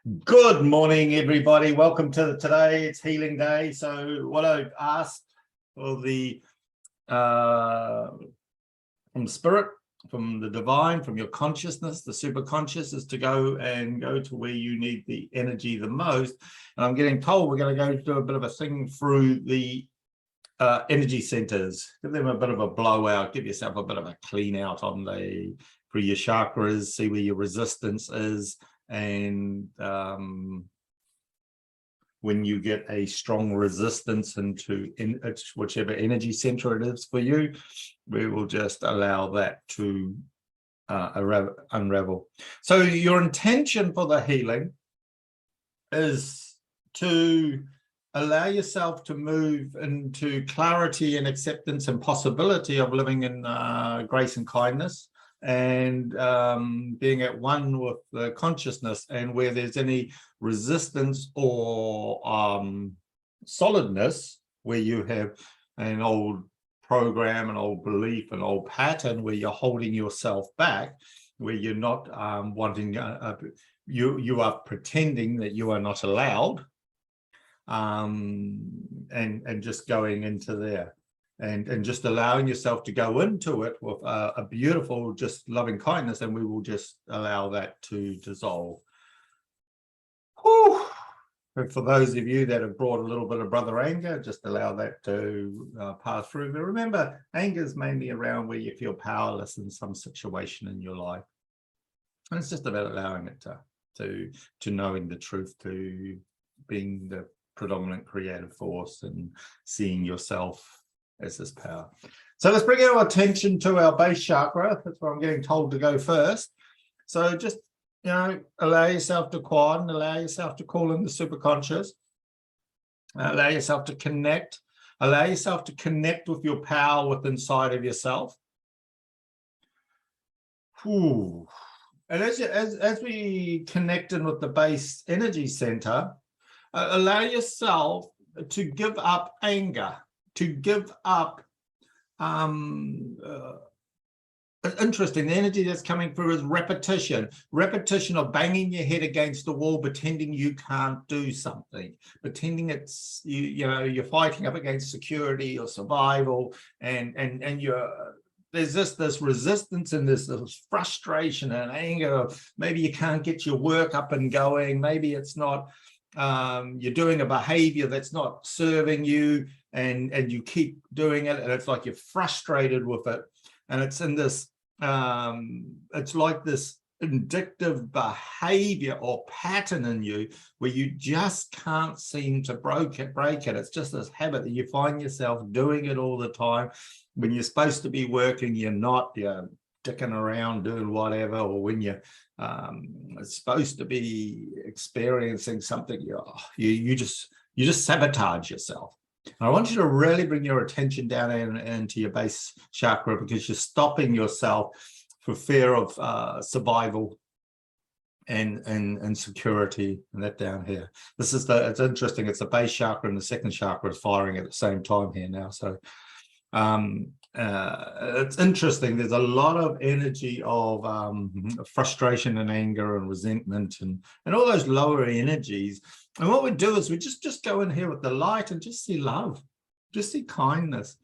Good morning, everybody. Welcome to today. It's healing day. So what I've asked for from spirit, from the divine, from your consciousness, the superconscious, is to go to where you need the energy the most. And I'm getting told we're going to go do a bit of a thing through the energy centers. Give them a bit of a blowout. Give yourself a bit of a clean out on through your chakras. See where your resistance is. And when you get a strong resistance into whichever energy center it is for you, we will just allow that to unravel. So your intention for the healing is to allow yourself to move into clarity and acceptance and possibility of living in grace and kindness, and being at one with the consciousness. And where there's any resistance or solidness, where you have an old program, an old belief, an old pattern where you're holding yourself back, where you're not wanting, you are pretending that you are not allowed, and just going into there. And just allowing yourself to go into it with a beautiful, just loving kindness, and we will just allow that to dissolve. Whew. And for those of you that have brought a little bit of brother anger, just allow that to pass through. But remember, anger is mainly around where you feel powerless in some situation in your life. And it's just about allowing it to knowing the truth, to being the predominant creative force and seeing yourself as this power. So let's bring our attention to our base chakra. That's where I'm getting told to go first. So just, allow yourself to quieten, allow yourself to call in the superconscious, allow yourself to connect, with your power within inside of yourself. Ooh. And as we connect in with the base energy center, allow yourself to give up anger, to give up, interesting, the energy that's coming through is repetition of banging your head against the wall, pretending you can't do something, pretending it's, you're fighting up against security or survival, and there's this resistance and this frustration and anger. Maybe you can't get your work up and going. Maybe it's not, you're doing a behavior that's not serving you, and you keep doing it, and it's like you're frustrated with it, and it's in this it's like this addictive behavior or pattern in you where you just can't seem to break it. It's just this habit that you find yourself doing it all the time. When you're supposed to be working, you're not, you're dicking around doing whatever, or when you're supposed to be experiencing something, you just sabotage yourself. I want you to really bring your attention down into your base chakra, because you're stopping yourself for fear of survival and security, and that down here. This is it's interesting. It's the base chakra and the second chakra is firing at the same time here now. So it's interesting. There's a lot of energy of frustration and anger and resentment and all those lower energies. And what we do is we just go in here with the light and just see love, just see kindness,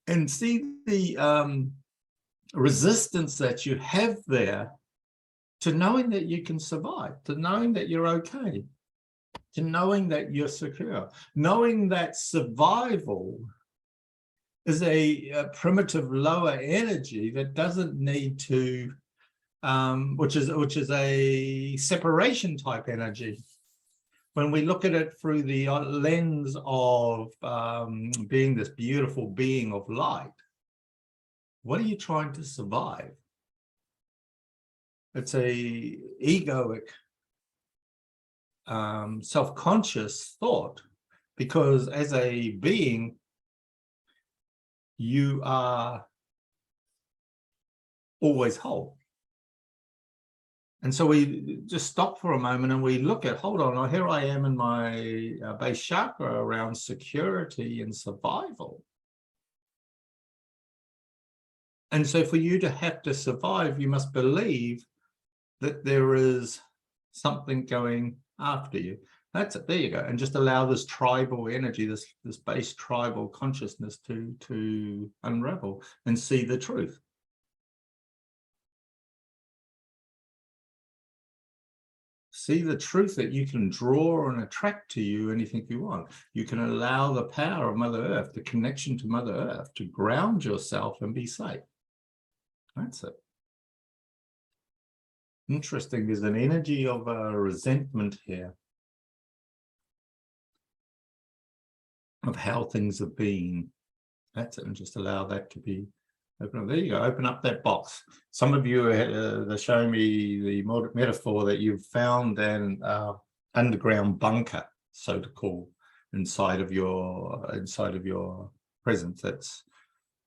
and see the resistance that you have there to knowing that you can survive, to knowing that you're okay, to knowing that you're secure, knowing that survival is a primitive lower energy that doesn't need to, which is a separation type energy. When we look at it through the lens of being this beautiful being of light, what are you trying to survive? It's a egoic, self-conscious thought, because as a being, you are always whole. And so we just stop for a moment and we look at, hold on, here I am in my base chakra around security and survival. And so for you to have to survive, you must believe that there is something going after you. That's it. There you go. And just allow this tribal energy, this base tribal consciousness to unravel and see the truth. See the truth that you can draw and attract to you anything you want. You can allow the power of Mother Earth, the connection to Mother Earth, to ground yourself and be safe. That's it. Interesting. There's an energy of resentment here of how things have been. That's it. And just allow that to be open up. There you go. Open up that box. Some of you are showing me the metaphor that you've found an underground bunker, so to call, inside of your presence. That's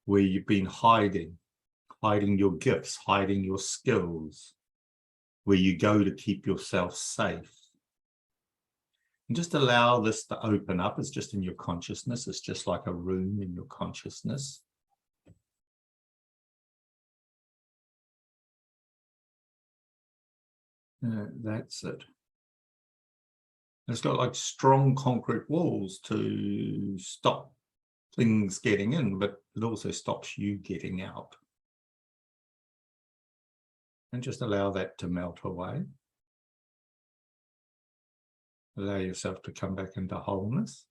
where you've been hiding your gifts, hiding your skills, where you go to keep yourself safe. And just allow this to open up. It's just in your consciousness. It's just like a room in your consciousness. That's it. It's got like strong concrete walls to stop things getting in, but it also stops you getting out. And just allow that to melt away. Allow yourself to come back into wholeness.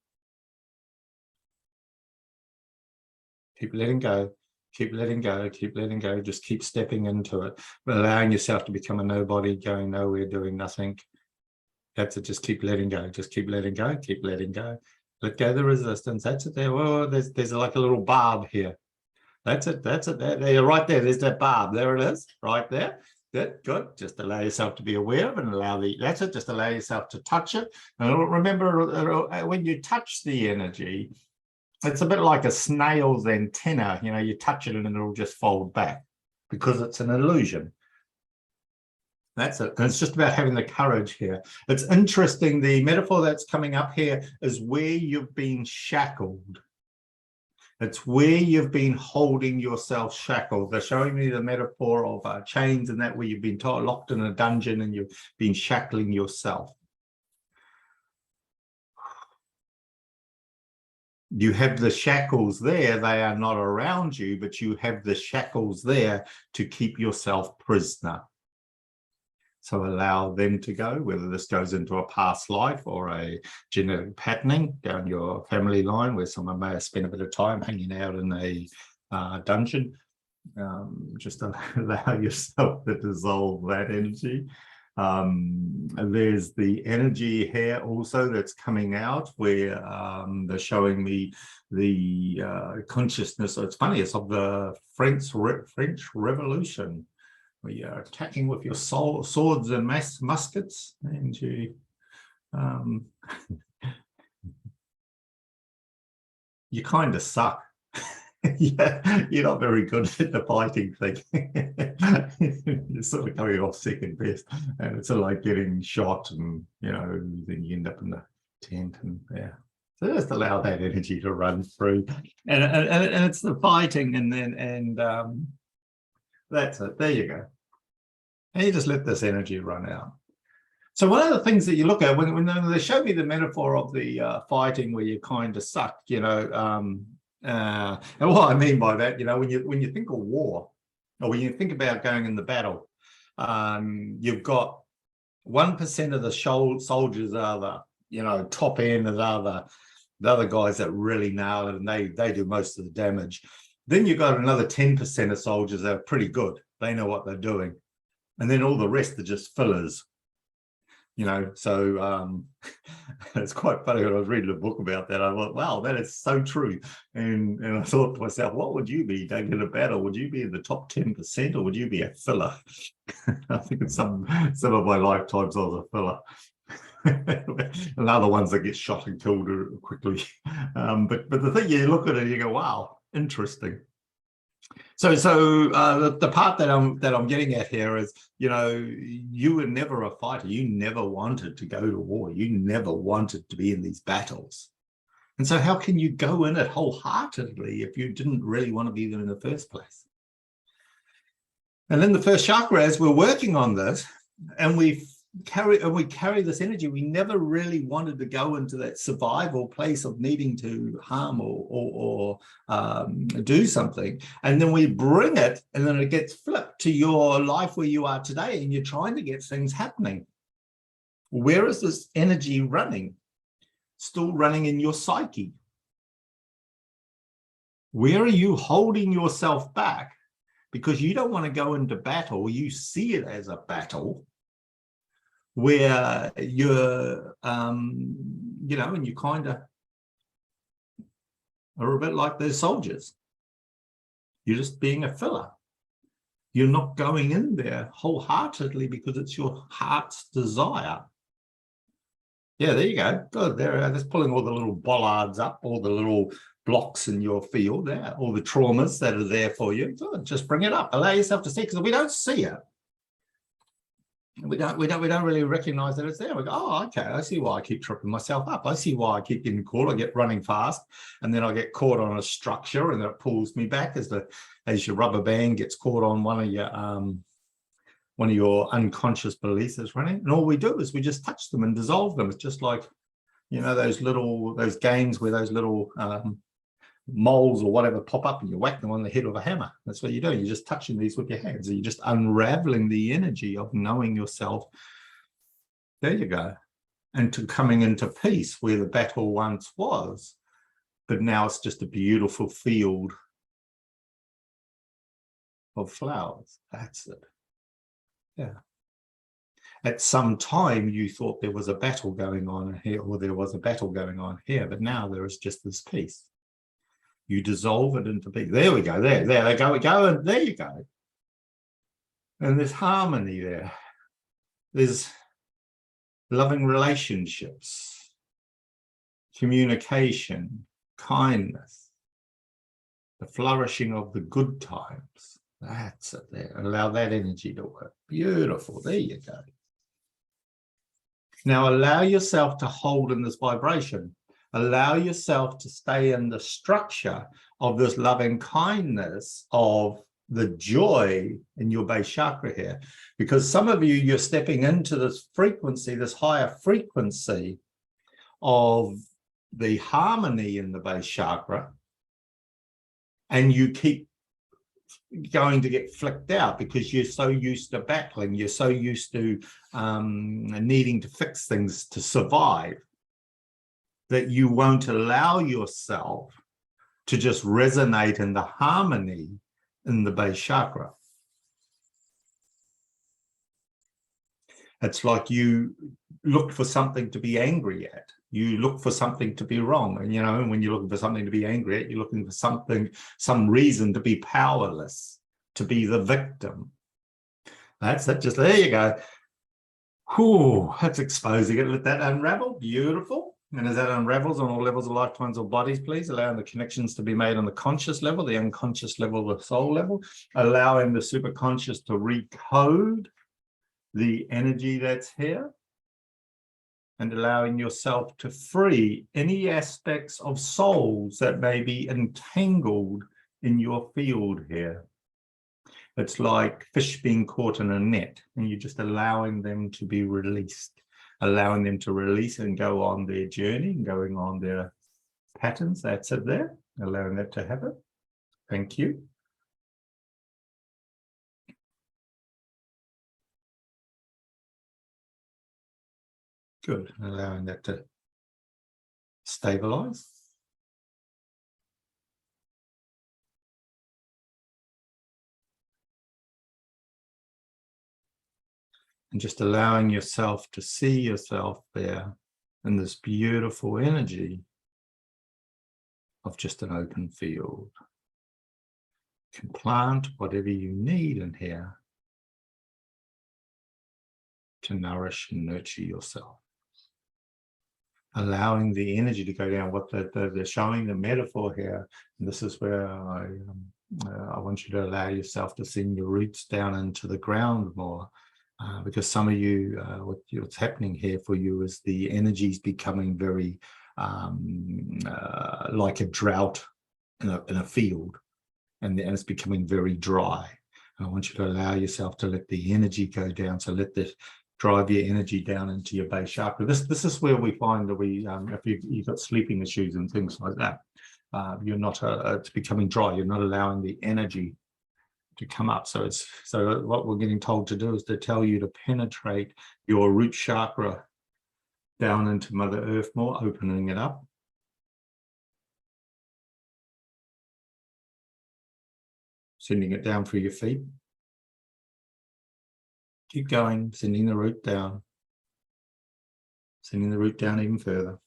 Keep letting go. Keep letting go, keep letting go, just keep stepping into it, but allowing yourself to become a nobody, going nowhere, doing nothing. That's it, just keep letting go, just keep letting go, keep letting go. Let go of the resistance, that's it there. Well, there's like a little barb here. That's it, there, right there, there's that barb, there it is, right there. Good, just allow yourself to be aware of it and allow that's it, just allow yourself to touch it. And remember, when you touch the energy, it's a bit like a snail's antenna, you know, you touch it and it'll just fold back because it's an illusion. That's it. And it's just about having the courage here. It's interesting. The metaphor that's coming up here is where you've been shackled. It's where you've been holding yourself shackled. They're showing me the metaphor of chains and that, where you've been locked in a dungeon and you've been shackling yourself. You have the shackles there, they are not around you, but you have the shackles there to keep yourself prisoner. So allow them to go, whether this goes into a past life or a genetic patterning down your family line, where someone may have spent a bit of time hanging out in a dungeon. Just allow yourself to dissolve that energy. There's the energy here also that's coming out, where they're showing me the consciousness. So it's funny, it's of the French Revolution, where you're attacking with your swords and muskets, and you you kind of suck. Yeah, you're not very good at the fighting thing. You're sort of coming off second best, and it's sort of like getting shot, and you know, then you end up in the tent, and yeah. So just allow that energy to run through, and it's the fighting, and that's it. There you go, and you just let this energy run out. So one of the things that you look at when they show me the metaphor of the fighting, where you kind of suck, you know. And what I mean by that, you know, when you think of war, or when you think about going in the battle, you've got 1% of the soldiers are the, you know, top end, and the other guys that really nail it, and they do most of the damage. Then you've got another 10% of soldiers that are pretty good. They know what they're doing, and then all the rest are just fillers. You know, so it's quite funny. When I was reading a book about that, I thought, wow, that is so true. And I thought to myself, what would you be going in a battle? Would you be in the top 10%, or would you be a filler? I think in some of my lifetimes I was a filler. And other ones that get shot and killed quickly. But the thing, you look at it and you go, wow, interesting. So the part that I'm getting at here is, you know, you were never a fighter. You never wanted to go to war. You never wanted to be in these battles. And so how can you go in it wholeheartedly if you didn't really want to be there in the first place? And then the first chakra, as we're working on this, and we we carry this energy. We never really wanted to go into that survival place of needing to harm or do something, and then we bring it, and then it gets flipped to your life where you are today, and you're trying to get things happening. Where is this energy running? Still running in your psyche. Where are you holding yourself back because you don't want to go into battle? You see it as a battle where you're, you know, and you kind of are a bit like those soldiers. You're just being a filler. You're not going in there wholeheartedly because it's your heart's desire. Yeah, there you go. Good. There, that's pulling all the little bollards up, all the little blocks in your field there, all the traumas that are there for you. Good. Just bring it up. Allow yourself to see, because we don't see it. We don't really recognize that it's there. We go, oh, okay, I see why I keep tripping myself up. I see why I keep getting caught. I get running fast, and then I get caught on a structure, and it pulls me back as your rubber band gets caught on one of your unconscious beliefs that's running. And all we do is we just touch them and dissolve them. It's just like, you know, those games where those little moles or whatever pop up and you whack them on the head with a hammer. That's what you do. You're just touching these with your hands. You're just unraveling the energy of knowing yourself. There you go. And to coming into peace where the battle once was, but now it's just a beautiful field of flowers. That's it. Yeah. At some time you thought there was a battle going on here, or there was a battle going on here, but now there is just this peace. You dissolve it into peace. There we go. There they go. And there you go. And there's harmony there. There's loving relationships, communication, kindness, the flourishing of the good times. That's it there. Allow that energy to work. Beautiful. There you go. Now allow yourself to hold in this vibration. Allow yourself to stay in the structure of this loving kindness, of the joy in your base chakra here. Because some of you, you're stepping into this frequency, this higher frequency of the harmony in the base chakra, and you keep going to get flicked out because you're so used to battling, you're so used to needing to fix things to survive, that you won't allow yourself to just resonate in the harmony in the base chakra. It's like you look for something to be angry at. You look for something to be wrong. And, you know, when you're looking for something to be angry at, you're looking for something, some reason to be powerless, to be the victim. That's it. Just there you go. Whew, that's exposing it. Let that unravel. Beautiful. And as that unravels on all levels of lifetimes or bodies, please, allowing the connections to be made on the conscious level, the unconscious level, the soul level, allowing the superconscious to recode the energy that's here, and allowing yourself to free any aspects of souls that may be entangled in your field here. It's like fish being caught in a net, and you're just allowing them to be released. Allowing them to release and go on their journey, and going on their patterns. That's it there. Allowing that to happen. Thank you. Good. Allowing that to stabilize. And just allowing yourself to see yourself there in this beautiful energy of just an open field. You can plant whatever you need in here to nourish and nurture yourself. Allowing the energy to go down. What they're showing the metaphor here, and this is where I want you to allow yourself to send your roots down into the ground more. Because some of you, what's happening here for you is the energy is becoming very like a drought in a field, and it's becoming very dry. And I want you to allow yourself to let the energy go down. So let drive your energy down into your base chakra. This is where we find that we, if you've got sleeping issues and things like that, you're not, it's becoming dry. You're not allowing the energy to come up. So what we're getting told to do is to tell you to penetrate your root chakra down into Mother Earth more, opening it up. Sending it down through your feet. Keep going, sending the root down. Sending the root down even further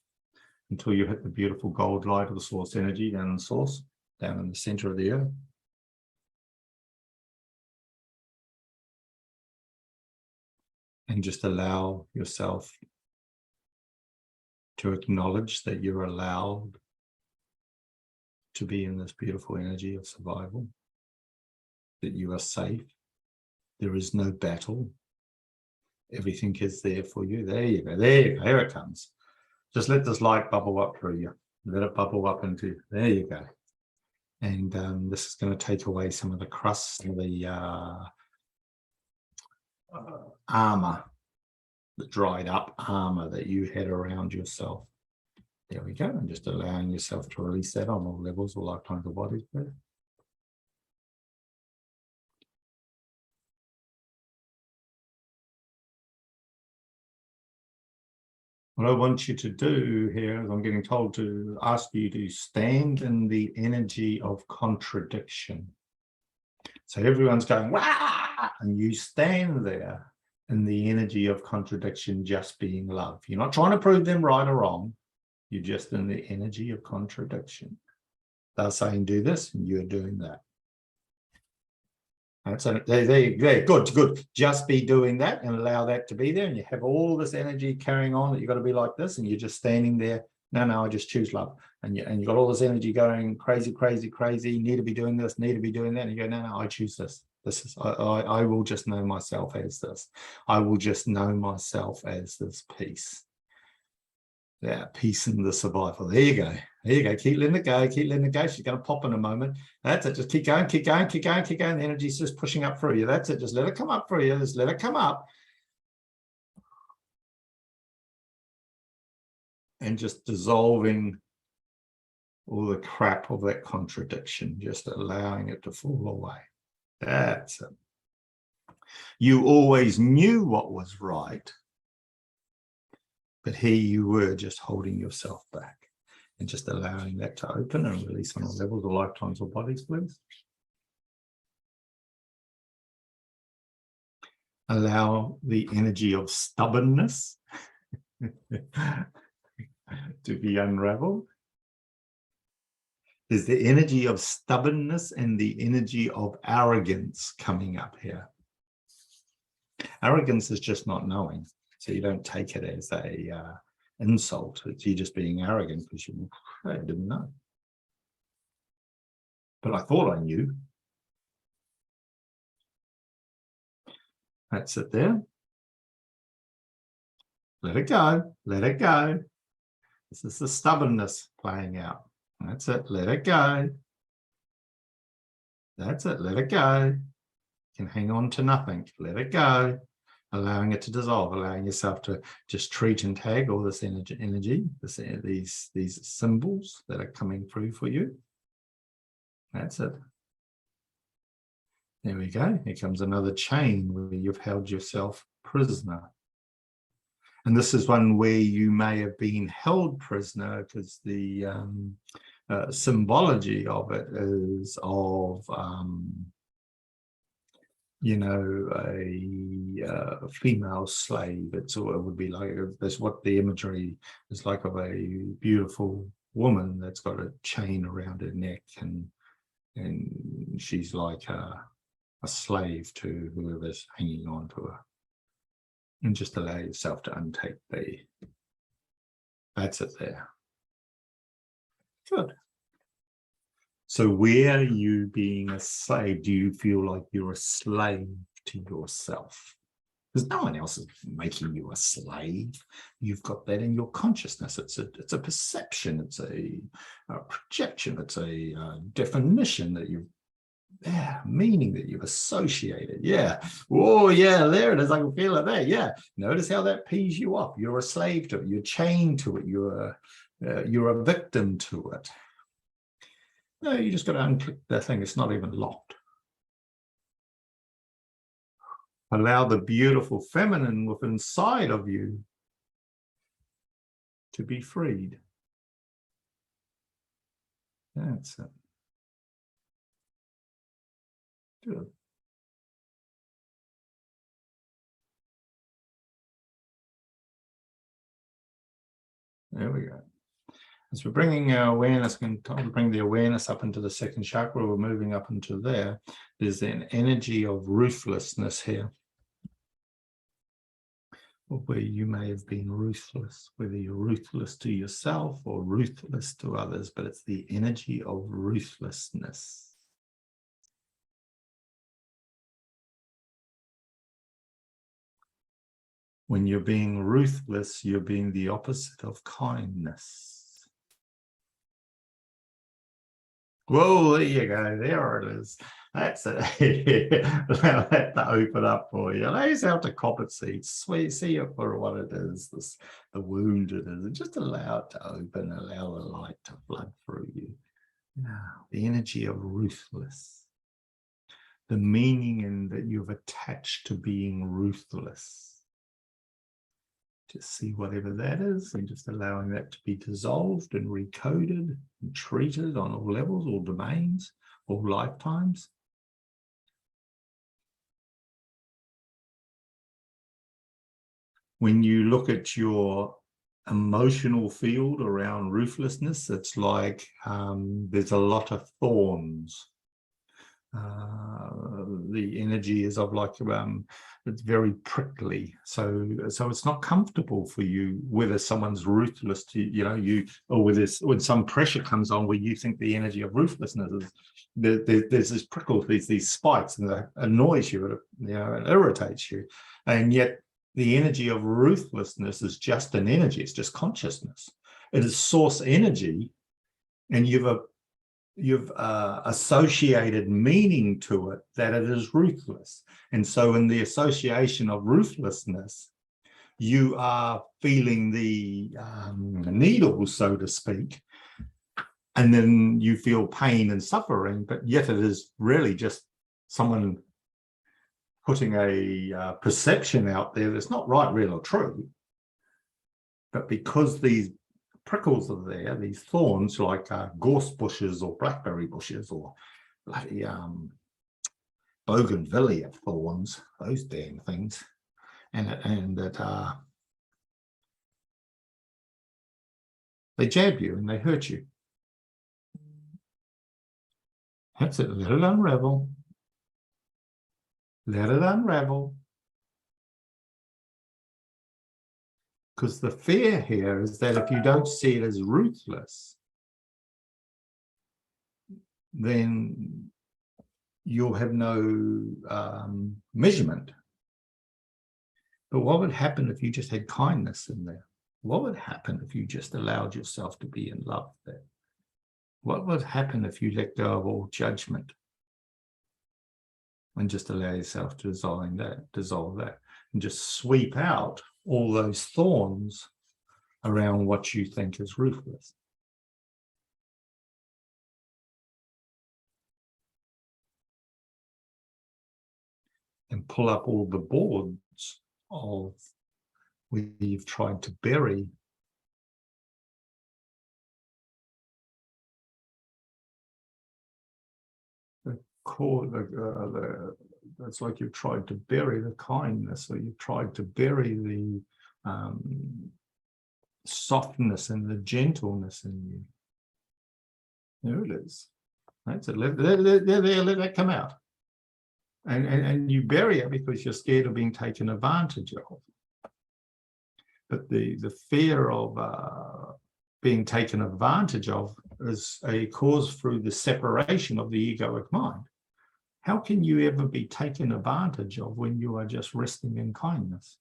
until you hit the beautiful gold light of the source energy down in the source, down in the center of the earth. And just allow yourself to acknowledge that you're allowed to be in this beautiful energy of survival, that you are safe. There is no battle. Everything is there for you. There you go. There you go. Here it comes. Just let this light bubble up through you. Let it bubble up into, there you go. And this is going to take away some of the crust, the armor, the dried up armor that you had around yourself. There we go. And just allowing yourself to release that on all levels, all lifetimes of bodies. What I want you to do here is I'm getting told to ask you to stand in the energy of contradiction. So everyone's going, wah! And you stand there in the energy of contradiction, just being love. You're not trying to prove them right or wrong. You're just in the energy of contradiction. They're saying do this, and you're doing that. So there, good. Just be doing that and allow that to be there. And you have all this energy carrying on that you've got to be like this, and you're just standing there. No, I just choose love. And you got all this energy going crazy. Need to be doing this, need to be doing that. And you go, no, I choose this. This is I will just know myself as this. I will just know myself as this peace. Yeah, peace in the survival. There you go. There you go. Keep letting it go. Keep letting it go. She's going to pop in a moment. That's it. Just keep going. The energy's just pushing up through you. That's it. Just let it come up through you. Just let it come up. And just dissolving all the crap of that contradiction. Just allowing it to fall away. That's it. You always knew what was right. But here you were just holding yourself back. And just allowing that to open and release on all levels of lifetimes or bodies, please. Allow the energy of stubbornness to be unraveled. There's the energy of stubbornness and the energy of arrogance coming up here. Arrogance is just not knowing. So you don't take it as a insult. It's you just being arrogant because I didn't know. But I thought I knew. That's it there. Let it go. Let it go. This is the stubbornness playing out. That's it. Let it go. That's it. Let it go. You can hang on to nothing. Let it go. Allowing it to dissolve, allowing yourself to just treat and tag all this energy, these symbols that are coming through for you. That's it. There we go. Here comes another chain where you've held yourself prisoner. And this is one where you may have been held prisoner because the symbology of it is of a female slave. It would be like, that's what the imagery is like, of a beautiful woman that's got a chain around her neck, and she's like a slave to whoever's hanging on to her. And just allow yourself to untake that's it there. Good. So where are you being a slave? Do you feel like you're a slave to yourself? Because no one else is making you a slave. You've got that in your consciousness. It's a perception. It's a projection. It's a definition that you've Yeah, meaning that you've associated. Yeah. Oh, yeah, there it is. I can feel it there. Yeah. Notice how that pees you off. You're a slave to it. You're chained to it. You're a victim to it. No, you just got to unclick that thing. It's not even locked. Allow the beautiful feminine within inside of you to be freed. That's it. Good. There we go. As we're bringing our awareness, bring the awareness up into the second chakra, we're moving up into there. There's an energy of ruthlessness here, where you may have been ruthless, whether you're ruthless to yourself or ruthless to others, but it's the energy of ruthlessness. When you're being ruthless, you're being the opposite of kindness. Whoa, there you go. There it is. That's it. Allow that to open up for you. Allow yourself to cop it, see it for what it is, the wound it is. And just allow it to open, allow the light to flood through you. Now, the energy of ruthless. The meaning in that you've attached to being ruthless. Just see whatever that is and just allowing that to be dissolved and recoded and treated on all levels, all domains, all lifetimes. When you look at your emotional field around ruthlessness, it's like there's a lot of thorns. The energy is of like it's very prickly, so it's not comfortable for you whether someone's ruthless to you or when some pressure comes on where you think the energy of ruthlessness is there's this prickle, these spikes, and that annoys you, it irritates you, and yet the energy of ruthlessness is just an energy. It's just consciousness. It is source energy, and you've associated meaning to it that it is ruthless. And so in the association of ruthlessness, you are feeling the needle, so to speak, and then you feel pain and suffering, but yet it is really just someone putting a perception out there that's not right, real, or true. But because these prickles are there, these thorns like gorse bushes or blackberry bushes or bloody bougainvillea thorns, those damn things, and that they jab you and they hurt you. That's it. Let it unravel. Let it unravel. Because the fear here is that if you don't see it as ruthless, then you'll have no measurement. But what would happen if you just had kindness in there? What would happen if you just allowed yourself to be in love there? What would happen if you let go of all judgment and just allow yourself to dissolve that, and just sweep out all those thorns around what you think is ruthless? And pull up all the boards of where you've tried to bury the core, it's like you've tried to bury the kindness, or you've tried to bury the softness and the gentleness in you. There it is. That's it. Let that come out. And you bury it because you're scared of being taken advantage of. But the fear of being taken advantage of is a cause through the separation of the egoic mind. How can you ever be taken advantage of when you are just resting in kindness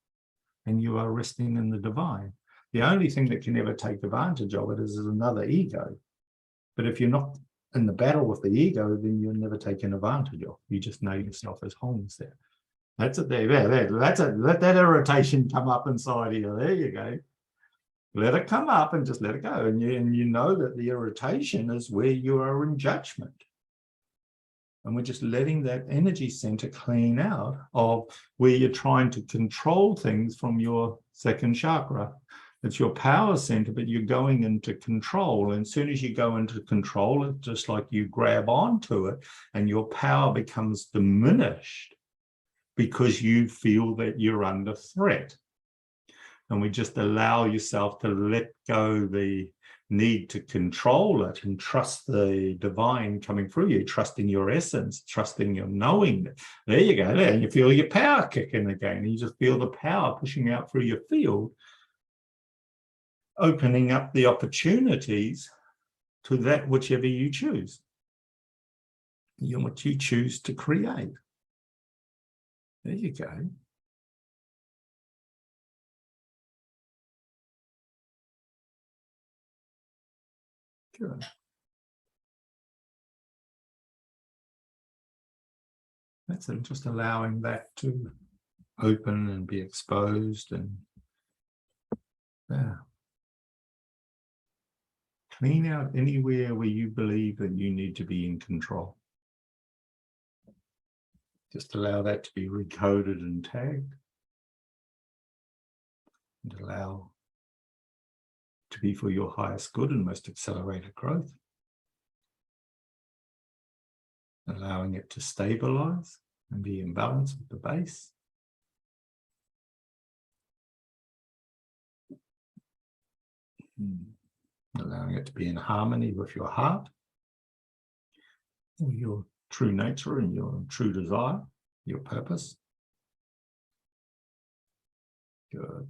and you are resting in the divine? The only thing that can ever take advantage of it is another ego. But if you're not in the battle with the ego, then you're never taken advantage of. You just know yourself as wholeness there. That's it there. That's it. Let that irritation come up inside you. There you go. Let it come up and just let it go. And you know that the irritation is where you are in judgment. And we're just letting that energy center clean out of where you're trying to control things from your second chakra. It's your power center, but you're going into control. And as soon as you go into control, it's just like you grab onto it and your power becomes diminished because you feel that you're under threat. And we just allow yourself to let go the need to control it and trust the divine coming through you, trusting your essence, trusting your knowing. There you go. There, and you feel your power kicking again. And you just feel the power pushing out through your field, opening up the opportunities to that whichever you choose. What you choose to create. There you go. Good. That's it, just allowing that to open and be exposed and clean out anywhere where you believe that you need to be in control. Just allow that to be recoded and tagged. And allow to be for your highest good and most accelerated growth. Allowing it to stabilize and be in balance with the base. Allowing it to be in harmony with your heart, your true nature and your true desire, your purpose. Good.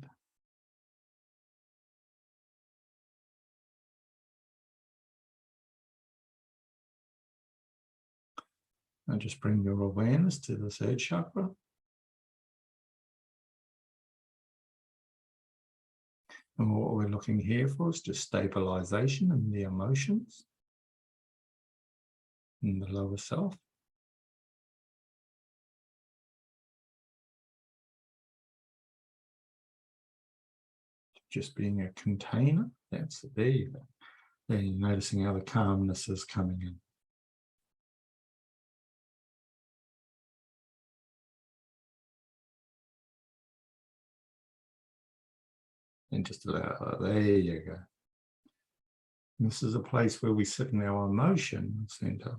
And just bring your awareness to the third chakra. And what we're looking here for is just stabilization in the emotions in the lower self. Just being a container. That's it. There you go. There you're noticing how the calmness is coming in. And just allow, there you go. And this is a place where we sit in our emotion center.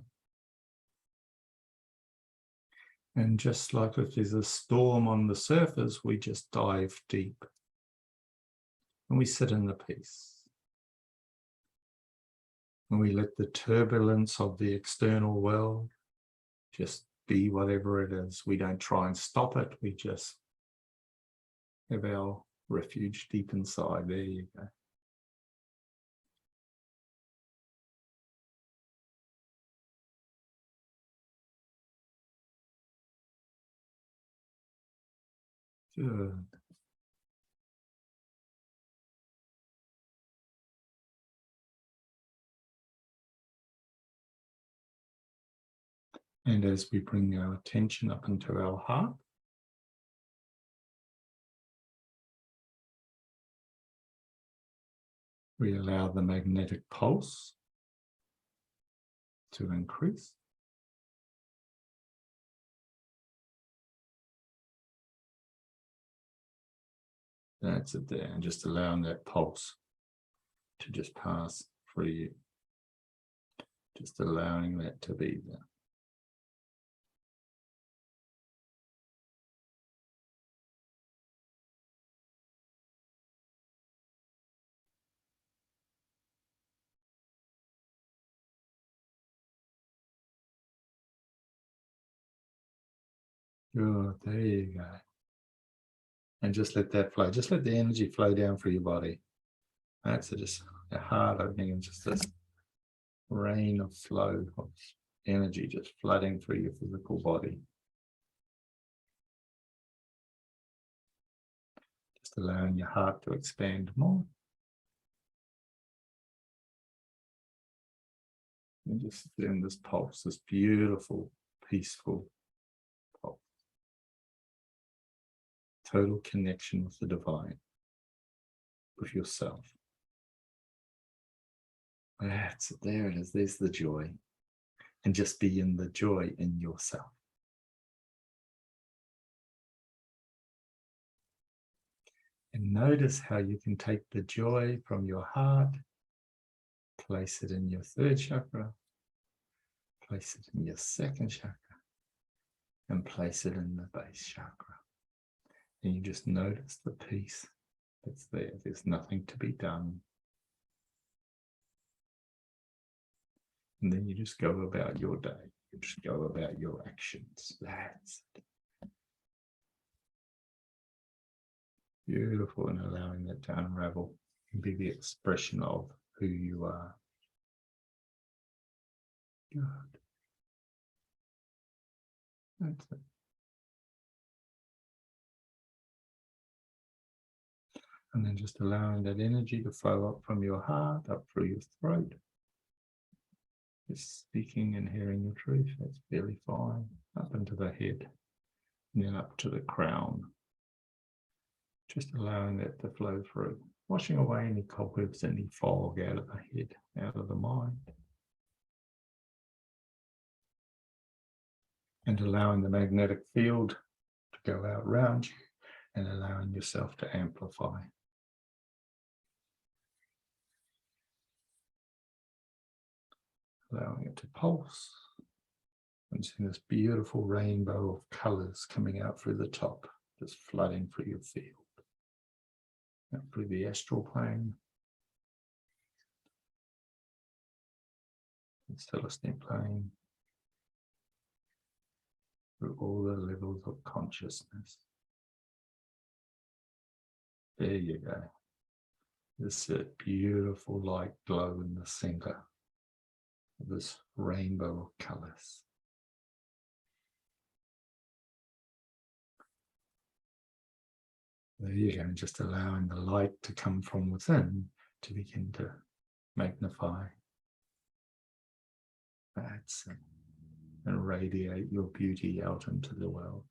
And just like if there's a storm on the surface, we just dive deep. And we sit in the peace. And we let the turbulence of the external world just be whatever it is. We don't try and stop it. We just have our refuge deep inside. There you go. Good. And as we bring our attention up into our heart, we allow the magnetic pulse to increase. That's it there, and just allowing that pulse to just pass through you. Just allowing that to be there. Good, there you go. And just let that flow. Just let the energy flow down through your body. That's it, just a heart opening and just this rain of flow of energy just flooding through your physical body. Just allowing your heart to expand more. And just feeling this pulse, this beautiful, peaceful pulse. Total connection with the divine, with yourself. That's it, there it is, there's the joy. And just be in the joy in yourself. And notice how you can take the joy from your heart, place it in your third chakra, place it in your second chakra, and place it in the base chakra. And you just notice the peace that's there. There's nothing to be done. And then you just go about your day. You just go about your actions. That's it. Beautiful, and allowing that to unravel and be the expression of who you are. Good. That's it. And then just allowing that energy to flow up from your heart, up through your throat. Just speaking and hearing your truth, that's fairly fine. Up into the head, and then up to the crown. Just allowing that to flow through. Washing away any cobwebs, any fog out of the head, out of the mind. And allowing the magnetic field to go out around you and allowing yourself to amplify. Allowing it to pulse. And seeing this beautiful rainbow of colours coming out through the top, just flooding through your field. Out through the astral plane. The celestial plane. Through all the levels of consciousness. There you go. This beautiful light glow in the center of this rainbow of colors. There you go, just allowing the light to come from within to begin to magnify. That's it. And radiate your beauty out into the world.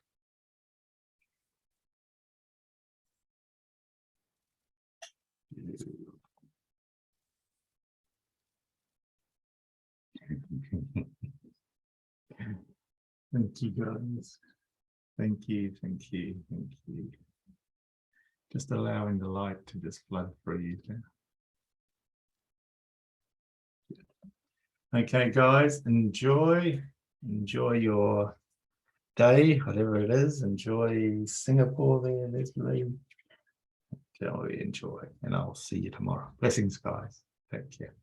Thank you, guys. Thank you, thank you, thank you. Just allowing the light to just flood through you there. Okay, guys, enjoy your day, whatever it is. Enjoy Singapore there, Leslie. Enjoy, and I'll see you tomorrow. Blessings, guys. Take care.